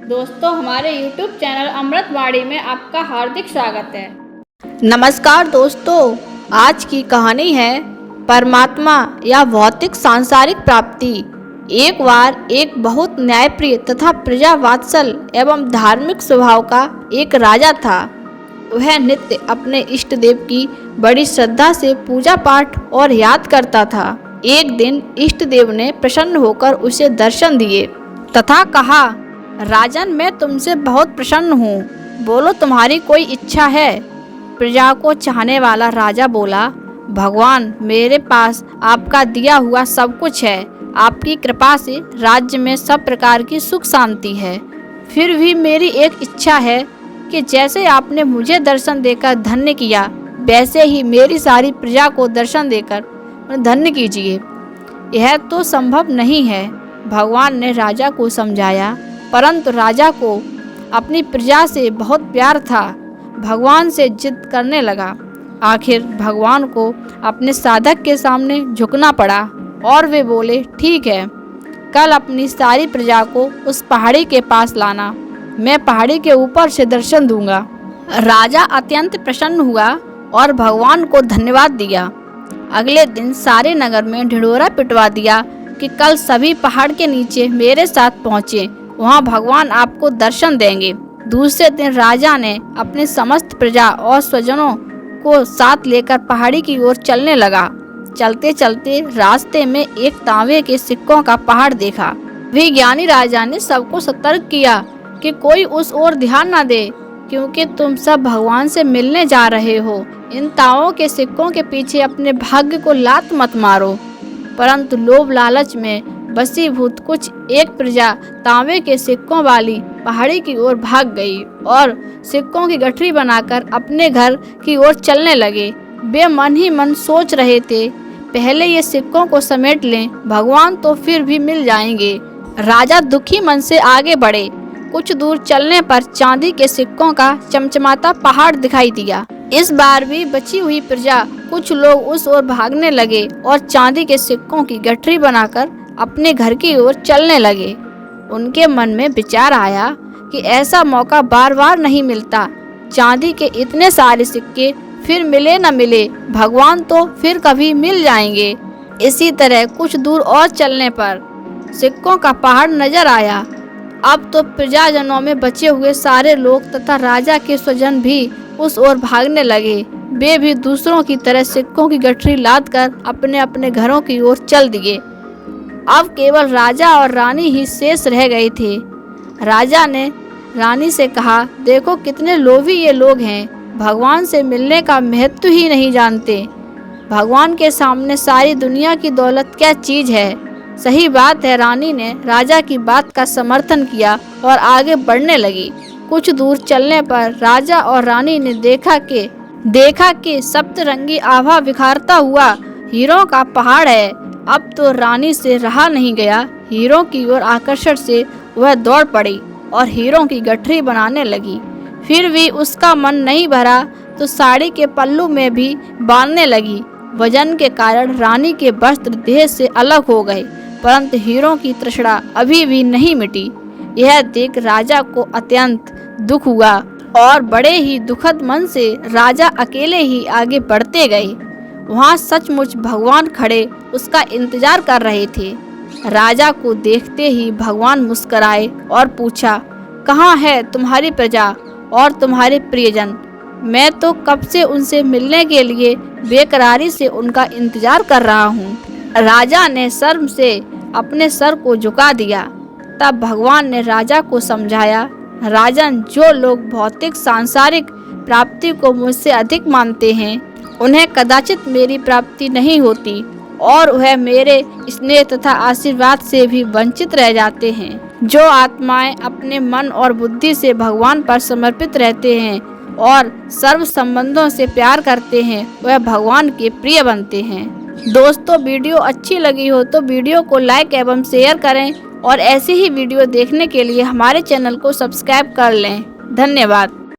दोस्तों, हमारे YouTube channel अमृतवाणी में आपका हार्दिक स्वागत है। नमस्कार दोस्तों, आज की कहानी है परमात्मा या भौतिक सांसारिक प्राप्ति। एक बार एक बहुत न्यायप्रिय तथा प्रजा वात्सल एवं धार्मिक स्वभाव का एक राजा था। वह नित्य अपने इष्ट देव की बड़ी श्रद्धा से पूजा पाठ और याद करता था। एक दिन इष्ट देव ने प्रसन्न होकर उसे दर्शन दिए तथा कहा, राजन, मैं तुमसे बहुत प्रसन्न हूँ, बोलो तुम्हारी कोई इच्छा है। प्रजा को चाहने वाला राजा बोला, भगवान, मेरे पास आपका दिया हुआ सब कुछ है। आपकी कृपा से राज्य में सब प्रकार की सुख शांति है। फिर भी मेरी एक इच्छा है कि जैसे आपने मुझे दर्शन देकर धन्य किया, वैसे ही मेरी सारी प्रजा को दर्शन देकर धन्य कीजिए। यह तो संभव नहीं है। भगवान ने राजा को समझाया, परंतु राजा को अपनी प्रजा से बहुत प्यार था। भगवान से जिद करने लगा। आखिर भगवान को अपने साधक के सामने झुकना पड़ा और वे बोले, ठीक है, कल अपनी सारी प्रजा को उस पहाड़ी के पास लाना, मैं पहाड़ी के ऊपर से दर्शन दूंगा। राजा अत्यंत प्रसन्न हुआ और भगवान को धन्यवाद दिया। अगले दिन सारे नगर में ढिंढोरा पिटवा दिया कि कल सभी पहाड़ के नीचे मेरे साथ पहुँचे, वहाँ भगवान आपको दर्शन देंगे। दूसरे दिन राजा ने अपने समस्त प्रजा और स्वजनों को साथ लेकर पहाड़ी की ओर चलने लगा। चलते चलते रास्ते में एक तांबे के सिक्कों का पहाड़ देखा। वे ज्ञानी राजा ने सबको सतर्क किया कि कोई उस ओर ध्यान न दे, क्योंकि तुम सब भगवान से मिलने जा रहे हो। इन तांबों के सिक्कों के पीछे अपने भाग्य को लात मत मारो। परंतु लोभ लालच में वशीभूत कुछ एक प्रजा तांबे के सिक्कों वाली पहाड़ी की ओर भाग गई और सिक्कों की गठरी बनाकर अपने घर की ओर चलने लगे। वे मन ही मन सोच रहे थे, पहले ये सिक्कों को समेट लें, भगवान तो फिर भी मिल जाएंगे। राजा दुखी मन से आगे बढ़े। कुछ दूर चलने पर चांदी के सिक्कों का चमचमाता पहाड़ दिखाई दिया। इस बार भी बची हुई प्रजा कुछ लोग उस ओर भागने लगे और चांदी के सिक्कों की गठरी बनाकर अपने घर की ओर चलने लगे। उनके मन में विचार आया कि ऐसा मौका बार बार नहीं मिलता। चांदी के इतने सारे सिक्के फिर मिले न मिले, भगवान तो फिर कभी मिल जाएंगे। इसी तरह कुछ दूर और चलने पर सिक्कों का पहाड़ नजर आया। अब तो प्रजाजनों में बचे हुए सारे लोग तथा राजा के स्वजन भी उस ओर भागने लगे। वे भी दूसरों की तरह सिक्कों की गठरी लाद कर अपने अपने घरों की ओर चल दिए। अब केवल राजा और रानी ही शेष रह गए थे। राजा ने रानी से कहा, देखो कितने लोभी ये लोग हैं, भगवान से मिलने का महत्व ही नहीं जानते। भगवान के सामने सारी दुनिया की दौलत क्या चीज है। सही बात है। रानी ने राजा की बात का समर्थन किया और आगे बढ़ने लगी। कुछ दूर चलने पर राजा और रानी ने देखा कि सप्तरंगी आभा बिखारता हुआ हीरों का पहाड़ है। अब तो रानी से रहा नहीं गया। हीरों की ओर आकर्षण से वह दौड़ पड़ी और हीरों की गठरी बनाने लगी। फिर भी उसका मन नहीं भरा तो साड़ी के पल्लू में भी बांधने लगी। वजन के कारण रानी के वस्त्र देह से अलग हो गए, परंतु हीरों की तृष्णा अभी भी नहीं मिटी। यह देख राजा को अत्यंत दुख हुआ और बड़े ही दुखद मन से राजा अकेले ही आगे बढ़ते गए। वहाँ सचमुच भगवान खड़े उसका इंतजार कर रहे थे। राजा को देखते ही भगवान मुस्कुराए और पूछा, कहाँ है तुम्हारी प्रजा और तुम्हारे प्रियजन? मैं तो कब से उनसे मिलने के लिए बेकरारी से उनका इंतजार कर रहा हूँ। राजा ने शर्म से अपने सर को झुका दिया। तब भगवान ने राजा को समझाया, राजन, जो लोग भौतिक सांसारिक प्राप्ति को मुझसे अधिक मानते हैं, उन्हें कदाचित मेरी प्राप्ति नहीं होती और वह मेरे स्नेह तथा आशीर्वाद से भी वंचित रह जाते हैं। जो आत्माएं अपने मन और बुद्धि से भगवान पर समर्पित रहते हैं और सर्व संबंधों से प्यार करते हैं, वह भगवान के प्रिय बनते हैं। दोस्तों, वीडियो अच्छी लगी हो तो वीडियो को लाइक एवं शेयर करें और ऐसी ही वीडियो देखने के लिए हमारे चैनल को सब्सक्राइब कर लें। धन्यवाद।